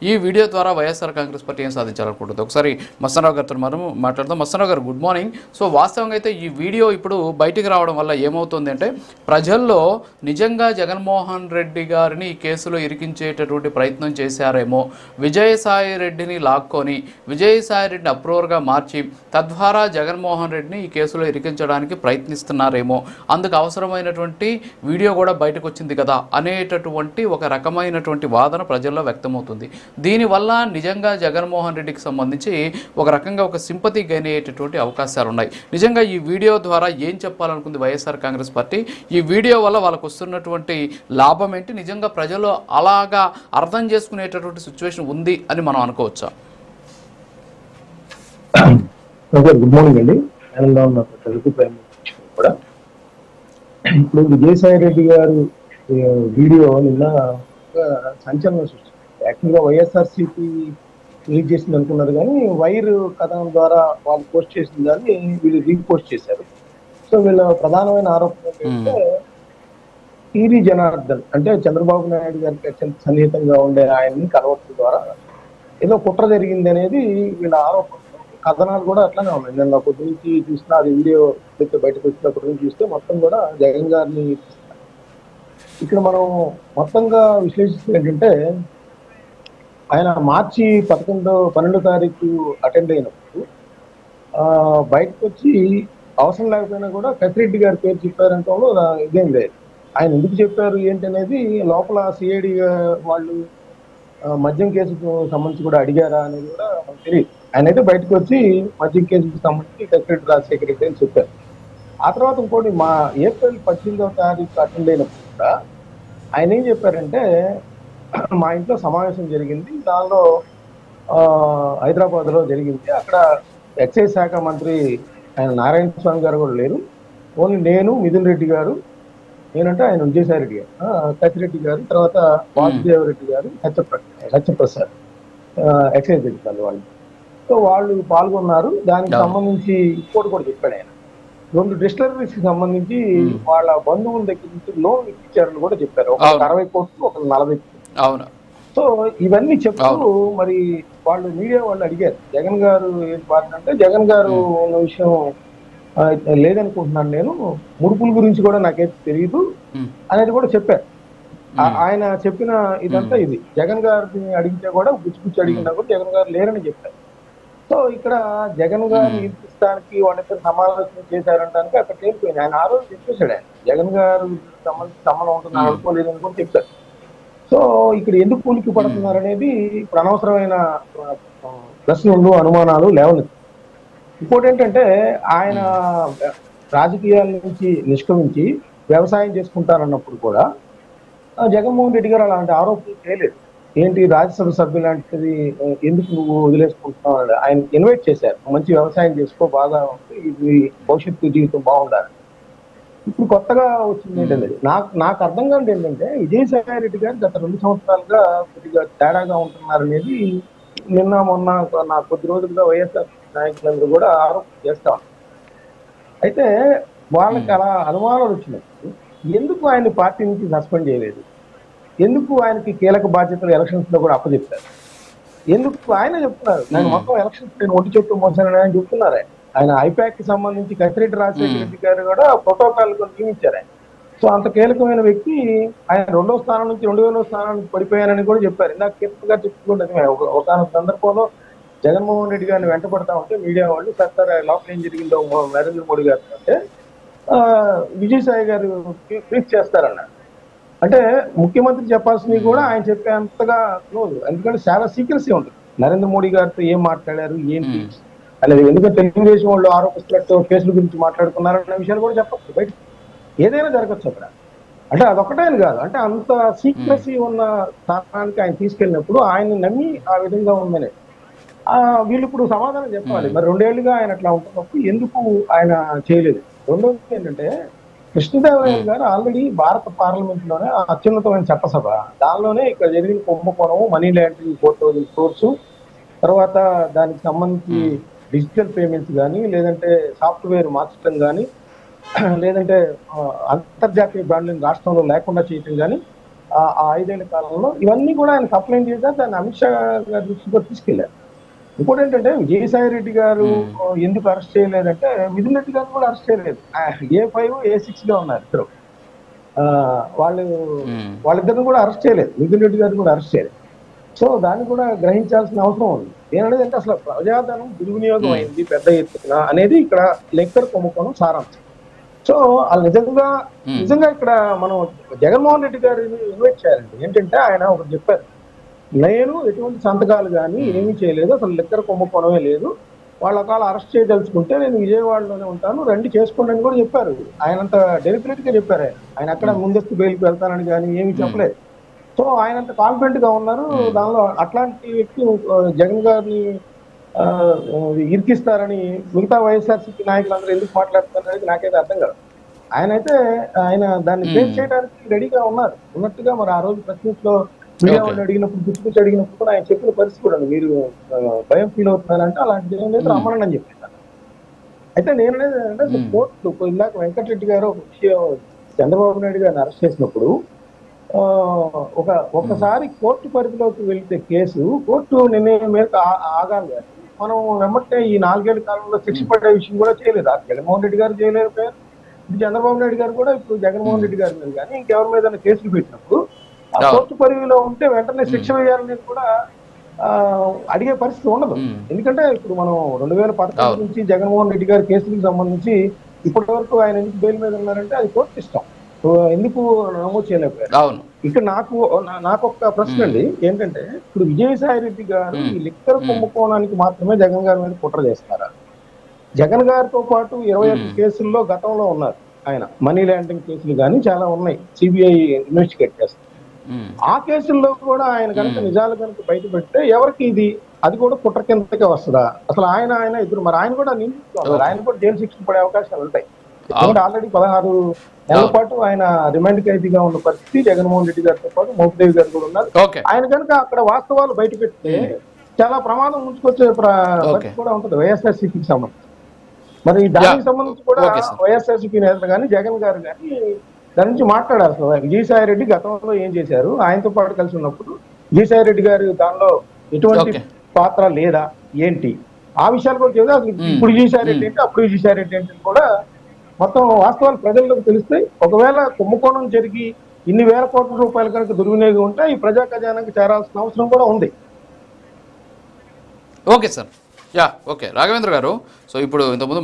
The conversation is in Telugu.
ఈ వీడియో ద్వారా వైఎస్ఆర్ కాంగ్రెస్ పార్టీ ఏం సాధించాలనుకుంటుంది? ఒకసారి మస్తానరావు గారితో మనం మాట్లాడదాం. మస్తానరావు గారు, గుడ్ మార్నింగ్. సో వాస్తవంగా అయితే ఈ వీడియో ఇప్పుడు బయటికి రావడం వల్ల ఏమవుతుంది అంటే, ప్రజల్లో నిజంగా జగన్మోహన్ రెడ్డి గారిని ఈ కేసులో ఇరికించేటటువంటి ప్రయత్నం చేశారేమో, విజయసాయి రెడ్డిని లాక్కొని విజయసాయి రెడ్డిని అప్రూవర్గా మార్చి తద్వారా జగన్మోహన్ రెడ్డిని ఈ కేసులో ఇరికించడానికి ప్రయత్నిస్తున్నారేమో, అందుకు అవసరమైనటువంటి వీడియో కూడా బయటకు వచ్చింది కదా అనేటటువంటి ఒక రకమైనటువంటి వాదన ప్రజల్లో వ్యక్తమవుతుంది. దీనివల్ల నిజంగా జగన్మోహన్ రెడ్డికి సంబంధించి ఒక రకంగా ఒక సింపతి గెయిన్ అయ్యేటటువంటి అవకాశాలు ఉన్నాయి. నిజంగా ఈ వీడియో ద్వారా ఏం చెప్పాలనుకుంది వైఎస్ఆర్ కాంగ్రెస్ పార్టీ? ఈ వీడియో వల్ల వాళ్ళకు వస్తున్నటువంటి లాభం ఏంటి? నిజంగా ప్రజలు అలాగా అర్థం చేసుకునేటటువంటి సిచ్యువేషన్ ఉంది అని మనం అనుకోవచ్చా? గుడ్ మార్నింగ్ అండి. కూడా ఇప్పుడు విజయసాయి రెడ్డి గారు వీడియో నిన్న సంచలనం సృష్టించింది. యాక్చువల్గా వైఎస్ఆర్సీపీ రిలీజ్ చేసింది అనుకున్నారు, కానీ వైర్ కథనం ద్వారా వాళ్ళు పోస్ట్ చేసిన దాన్ని వీళ్ళు రీపోస్ట్ చేశారు. సో వీళ్ళ ప్రధానమైన ఆరోపణ ఏంటంటే, టీవీ జనార్దన్ అంటే చంద్రబాబు నాయుడు గారికి అత్యంత సన్నిహితంగా ఉండే ఆయన్ని కలవటం ద్వారా ఏదో కుట్ర జరిగింది అనేది వీళ్ళ ఆరోపణ. కథనాలు కూడా అట్లానే ఉన్నాయి. నిన్న పొద్దు నుంచి చూసిన అది వీడియో బయటకు వచ్చినప్పటి నుంచి చూస్తే మొత్తం కూడా జగన్ గారిని ఇక్కడ మనం మొత్తంగా విశ్లేషిస్తే ఏంటంటే, ఆయన మార్చి 12 తారీఖు అటెండ్ అయినప్పుడు బయటకు వచ్చి అవసరం లేకపోయినా కూడా కసిరెడ్డి గారి పేరు చెప్పారంటంలో ఇదేం లేదు. ఆయన ఎందుకు చెప్పారు ఏంటి అనేది లోపల సిఐడి వాళ్ళు మద్యం కేసుకు సంబంధించి కూడా అడిగారా అనేది కూడా మనకు తెలియదు. ఆయన అయితే బయటకు వచ్చి మద్యం కేసుకు సంబంధించి కసిరెడ్డి రాజశేఖర రెడ్డి అని చెప్పారు. ఆ తర్వాత ఇంకోటి మా ఏప్రిల్ 18వ తారీఖు అటెండ్ అయినప్పుడు కూడా ఆయన ఏం చెప్పారంటే, మా ఇంట్లో సమావేశం జరిగింది, దానిలో హైదరాబాద్లో జరిగింది, అక్కడ ఎక్సైజ్ శాఖ మంత్రి ఆయన నారాయణ స్వామి గారు కూడా లేరు, ఓన్లీ నేను, మిథున్ రెడ్డి గారు, నేనంటే ఆయన విజయసాయి రెడ్డి గారు, కసిరెడ్డి గారు, తర్వాత వాసుదేవ రెడ్డి గారు, సత్యప్రసాద్ ఎక్సైజ్ అధికారులు వాళ్ళు. సో వాళ్ళు పాల్గొన్నారు. దానికి సంబంధించి ఇంకోటి కూడా చెప్పాడు ఆయన, 2 డిస్టిలరీస్ కి సంబంధించి వాళ్ళ బంధువుల దగ్గర నుంచి లోన్ ఇచ్చారని కూడా చెప్పారు. ఒక 60 కోట్లు, ఒక 40 కోట్లు. సో ఇవన్నీ చెప్తూ మరి వాళ్ళు మీడియా వాళ్ళు అడిగారు, జగన్ గారు ఏం పార్టీ అంటే, జగన్ గారు ఉన్న విషయం లేదనుకుంటున్నాను, నేను ముడుపుల గురించి కూడా నాకైతే తెలియదు అనేది కూడా చెప్పారు. ఆయన చెప్పిన ఇదంతా ఇది. జగన్ గారిని అడిగితే కూడా గుచ్చి అడిగినా కూడా జగన్ గారు లేరని చెప్పారు. సో ఇక్కడ జగన్ గారిని ఇప్పించడానికి వాళ్ళిద్దరు సమావేశం చేశారంటానికి అక్కడ తేలిపోయింది. ఆయన ఆ రోజు చెప్పేశాడు, ఆయన జగన్ గారు సంబంధం ఉంటుంది అనుకోలేదని కూడా చెప్పారు. సో ఇక్కడ ఎందుకు కూలికి పడుతున్నారు అనేది ఇప్పుడు అనవసరమైన ప్రశ్నలు, అనుమానాలు లేవనెత్తారు. ఇంకోటి ఏంటంటే, ఆయన రాజకీయాల నుంచి నిష్క్రమించి వ్యవసాయం చేసుకుంటారన్నప్పుడు కూడా జగన్మోహన్ రెడ్డి గారు అలాంటి ఆరోపణలు చేయలేదు. ఏంటి రాజ్యసభ సభ్యు లాంటిది ఎందుకు నువ్వు వదిలేసుకుంటున్నావు? ఆయన ఇన్వైట్ చేశారు, మంచి వ్యవసాయం చేసుకో, బాగా ఇది భవిష్యత్తు జీవితం బాగుండాలి. ఇప్పుడు కొత్తగా వచ్చింది ఏంటంటే, నాకు అర్థం కాదు ఏంటంటే, విజయసాయి రెడ్డి గారు గత 2 సంవత్సరాలుగా కొద్దిగా తేడాగా ఉంటున్నారనేది నిన్న మొన్న నా కొద్ది రోజులుగా వైఎస్ఆర్ నాయకులందరూ కూడా ఆరోపణ చేస్తా. అయితే వాళ్ళకి అలా అనుమానాలు వచ్చినప్పుడు ఎందుకు ఆయన పార్టీ నుంచి సస్పెండ్ చేయలేదు? ఎందుకు ఆయనకి కీలక బాధ్యతలు ఎలక్షన్స్ లో కూడా అప్పచెప్పారు? ఎందుకు ఆయన చెప్తున్నారు, నేను మొత్తం ఎలక్షన్స్ నేను ఒంటి చుట్టూ మోసానని ఆయన చెప్తున్నారు. ఆయన ఐపాక్ కి సంబంధించి కసిరెడ్డి రాజశేఖర రెడ్డి గారు కూడా ప్రోటోకాల్ నియమించారు ఆయన. సో అంత కీలకమైన వ్యక్తి ఆయన 2వ స్థానం నుంచి 2000వ స్థానానికి పడిపోయానని కూడా చెప్పారు. ఇందాక కీర్తి గారు చెప్పుకుంటే ఒక సందర్భంలో జగన్మోహన్ రెడ్డి గారిని వెంటబడతా ఉంటే మీడియా వాళ్ళు సార్ లోపల ఏం జరిగిందో నరేంద్ర మోడీ గారు అంటే విజయసాయి గారు ట్వీట్ చేస్తారన్నారు. అంటే ముఖ్యమంత్రి చెప్పాల్సినవి కూడా ఆయన చెప్పేంతగా క్లోజ్, ఎందుకంటే చాలా సీక్రెసీ ఉంటుంది. నరేంద్ర మోడీ గారితో ఏం మాట్లాడారు ఏంటి అనేది, ఎందుకంటే తెలుగుదేశం వాళ్ళు ఆరోపిస్తున్నట్టు కేసుల గురించి మాట్లాడుకున్నారన్న విషయాలు కూడా చెప్పచ్చు, బయట ఏదైనా జరగచ్చు అక్కడ. అంటే అదొకటే కాదు, అంటే అంత సీక్రెసీ ఉన్న స్థానానికి ఆయన తీసుకెళ్ళినప్పుడు ఆయన్ని నమ్మి ఆ విధంగా ఉందనే వీళ్ళు ఇప్పుడు సమాధానం చెప్పాలి. మరి 2 ఏళ్లుగా ఆయన అట్లా ఉంటున్నప్పుడు ఎందుకు ఆయన చేయలేదు? రెండోది ఏంటంటే, కృష్ణదేవరాయలు గారు ఆల్రెడీ భారత పార్లమెంట్ లోనే అత్యున్నతమైన చట్టసభ, దానిలోనే ఇక్కడ జరిగిన కుంభకోణం, మనీ లాండరింగ్ 4000 crores, తర్వాత దానికి సంబంధించి డిజిటల్ పేమెంట్స్ కానీ, లేదంటే సాఫ్ట్వేర్ మార్చడం కానీ, లేదంటే అంతర్జాతీయ బ్రాండ్లను రాష్ట్రంలో లేకుండా చేయటం కానీ, ఆ 5 ఏళ్ల కాలంలో ఇవన్నీ కూడా ఆయన కంప్లైంట్ చేశారు. దాన్ని అమిత్ షా గారి దృష్టికి తీసుకెళ్లారు. ఇంకోటి ఏంటంటే విజయసాయి రెడ్డి గారు ఎందుకు అరెస్ట్ చేయలేదంటే మిథున్ రెడ్డి గారిని కూడా అరెస్ట్ చేయలేదు. A5 A6 లో ఉన్నారు ఇద్దరు. వాళ్ళు వాళ్ళిద్దరిని కూడా అరెస్ట్ చేయలేదు. మిథున్ రెడ్డి గారిని కూడా అరెస్ట్ చేయలేదు. సో దాన్ని కూడా గ్రహించాల్సిన అవసరం ఉంది. ఏమనేది అంటే అసలు ప్రజాధనం దుర్వినియోగం అయింది పెద్ద ఎత్తున అనేది ఇక్కడ లెక్కర్ కుంభకోణం సారాంశం. సో వాళ్ళు నిజంగా ఇక్కడ మనం జగన్మోహన్ రెడ్డి గారిని ఇన్వైట్ చేయాలండి. ఏంటంటే ఆయన ఒకటి చెప్పారు, నేను ఎటువంటి సంతకాలు కానీ ఏమీ చేయలేదు, అసలు లెక్కర్ కుంభకోణమే లేదు, వాళ్ళ కాల అరెస్ట్ చేయదలుచుకుంటే నేను విజయవాడలోనే ఉంటాను, రండి చేసుకోండి అని కూడా చెప్పారు. ఆయనంత డెలిబరేట్ గా చెప్పారు. ఆయన అక్కడ ముందస్తు బెయిల్కి వెళ్తానని కానీ ఏమీ చెప్పలేదు. సో ఆయనంత కాన్ఫిడెంట్ గా ఉన్నారు. దానిలో అట్లాంటి వ్యక్తి జగన్ గారిని ఇరికిస్తారని మిగతా వైఎస్ఆర్సీపీ నాయకులందరూ ఎందుకు మాట్లాడుతున్నారు నాకైతే అర్థం కాదు. ఆయన దాన్ని ఫేస్ చేయడానికి రెడీగా ఉన్నట్టుగా మరి ఆ రోజు ప్రెస్ మీట్ లో మీడియా వాళ్ళు అడిగినప్పుడు గుచ్చి అడిగినప్పుడు కూడా ఆయన చెప్పిన పరిస్థితి కూడా మీరు భయం ఫీల్ అవుతున్నారంటే అలాంటిది ఏం లేదు, రమ్మని అని చెప్పారు. అయితే నేననేది అంటే కోర్టు ఇందాక వెంకటరెడ్డి గారు ఒక విషయం, చంద్రబాబు నాయుడు గారిని అరెస్ట్ చేసినప్పుడు ఒకసారి కోర్టు పరిధిలోకి వెళ్తే కేసు కోర్టు నిర్ణయం మేరకు ఆగాలి కానీ మనం వెంబటే ఈ 4 ఏళ్ల కాలంలో శిక్ష పడే విషయం కూడా చేయలేదు. జగన్మోహన్ రెడ్డి గారు చేయలేకపోయారు, ఇప్పుడు చంద్రబాబు నాయుడు గారు కూడా ఇప్పుడు జగన్మోహన్ రెడ్డి గారి మీద కానీ ఇంకెవరి మీద కేసులు పెట్టినప్పుడు ఆ కోర్టు పరిధిలో ఉంటే వెంటనే శిక్ష వేయాలనేది కూడా అడిగే పరిస్థితి ఉండదు. ఎందుకంటే ఇప్పుడు మనం 2011 నుంచి జగన్మోహన్ రెడ్డి గారి కేసులకు సంబంధించి ఇప్పటి వరకు ఆయన ఎందుకు బెయిల్ మీద ఉన్నారంటే అది కోర్టు ఇష్టం, ఎందుకు నమోదు చేయలేకపోయారు. ఇక్కడ నాకు ఒక ప్రశ్న అండి ఏంటంటే, ఇప్పుడు విజయసాయి రెడ్డి గారు ఈ లిక్కర్ కుంభకోణానికి మాత్రమే జగన్ గారి మీద కుట్ర చేస్తారా? జగన్ గారితో పాటు 21 కేసుల్లో గతంలో ఉన్నారు ఆయన, మనీ లాండరింగ్ కేసులు కానీ చాలా ఉన్నాయి, సిబిఐ ఇన్వెస్టిగేట్ చేస్తారు. ఆ కేసుల్లో కూడా ఆయన కనుక నిజాలు కనుక బయట పెడితే ఎవరికి ఇది అది కూడా కుట్ర కిందకే వస్తుందా? అసలు ఆయన ఇద్దరు మరి ఆయన కూడా నిందిస్తున్నారు, ఆయన కూడా జైలు శిక్ష పడే అవకాశాలు ఉంటాయి. ఎందుకంటే ఆల్రెడీ 16 నెలల పాటు ఆయన రిమాండ్ ఖైదీగా ఉన్న పరిస్థితి, జగన్మోహన్ రెడ్డి గారితో పాటు మోపిదేవి గారు కూడా ఉన్నారు. ఆయన కనుక అక్కడ వాస్తవాలు బయట పెడితే చాలా ప్రమాదం ముంచుకొచ్చే పరిస్థితి కూడా ఉంటుంది వైఎస్ఆర్సీపీకి సంబంధించి. మరి దానికి సంబంధించి కూడా వైఎస్ఆర్సీపీ నేతలు కానీ జగన్ గారు కానీ దాని నుంచి మాట్లాడారు. అసలు విజయసాయి రెడ్డి గతంలో ఏం చేశారు, ఆయనతో పాటు కలిసి ఉన్నప్పుడు విజయసాయి రెడ్డి గారు దానిలో ఎటువంటి పాత్ర లేదా ఏంటి, ఆ విషయాలు కూడా చెబుతా. అసలు ఇప్పుడు విజయసాయి రెడ్డి ఏంటి, అప్పుడు విజయసాయి రెడ్డి ఏంటి కూడా మొత్తం వాస్తవాలు ప్రజల్లోకి తెలుస్తాయి. ఒకవేళ కుంభకోణం జరిగి ఇన్ని వేల కోట్ల రూపాయలు కనుక దుర్వినియోగం ఉంటే ఈ ప్రజా ఖజానాకి చేరాల్సిన అవసరం కూడా ఉంది. ఓకే సార్, ఓకే రాఘవేంద్ర గారు. సో ఇప్పుడు ఇంతకుముందు